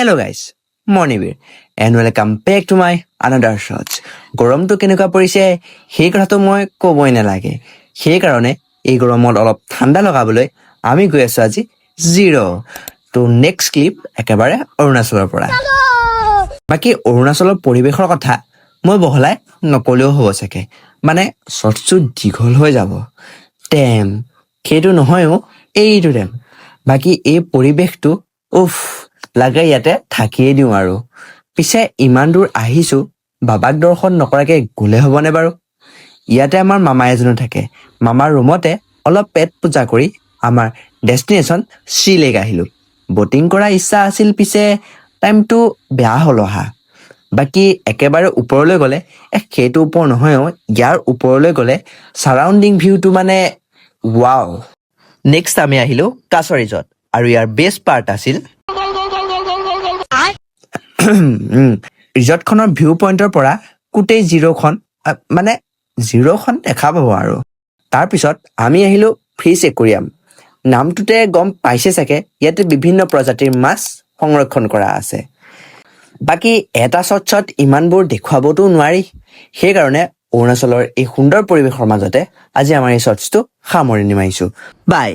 Hello' guys, মই Nibir and welcome back to my another shorts. গৰমটো কেনেকুৱা পৰিছে সেই কথাটো মই ক'বই নালাগে। সেইকাৰণে এই গৰমত অলপ ঠাণ্ডা লগাবলৈ আমি গৈ আছোঁ আজি জিৰ'। তো নেক্সট ক্লিপ একেবাৰে অৰুণাচলৰ পৰা। বাকী অৰুণাচলৰ পৰিৱেশৰ কথা মই বহলাই নকলেও হ'ব চাগে, মানে শ্বৰ্টছটো দীঘল হৈ যাব। টেম সেইটো নহয়ও, এইটো টেম। বাকী এই পৰিৱেশটো উফ লাগে ইয়াতে থাকিয়ে দিওঁ আৰু। পিছে ইমান দূৰ আহিছোঁ, বাবাক দৰ্শন নকৰাকৈ গ'লে হ'বনে বাৰু? ইয়াতে আমাৰ মামা এজনো থাকে। মামাৰ ৰুমতে অলপ পেট পূজা কৰি আমাৰ ডেষ্টিনেশ্যন শ্ৰী লেক আহিলোঁ। বটিং কৰা ইচ্ছা আছিল, পিছে টাইমটো বেয়া হ'ল অহা। বাকী একেবাৰে ওপৰলৈ গ'লে সেইটো ওপৰ নহয়ও, ইয়াৰ ওপৰলৈ গ'লে ছাৰাউণ্ডিং ভিউটো মানে ৱাও। নেক্সট আমি আহিলোঁ কাছাৰীজত, আৰু ইয়াৰ বেষ্ট পাৰ্ট আছিল ৰিজৰ্টখনৰ ভিউ পইণ্টৰ পৰা গোটেই জিৰ'খন দেখা পাব আৰু। তাৰপিছত আমি আহিলোঁ ফিছ একুৰিয়াম। নামটোতে গম পাইছে চাগে, ইয়াতে বিভিন্ন প্ৰজাতিৰ মাছ সংৰক্ষণ কৰা আছে। বাকী এটা শ্বটত ইমানবোৰ দেখুৱাবতো নোৱাৰি, সেইকাৰণে অৰুণাচলৰ এই সুন্দৰ পৰিৱেশৰ মাজতে আজি আমাৰ এই শ্বটছটো সামৰণি মাৰিছোঁ। বাই।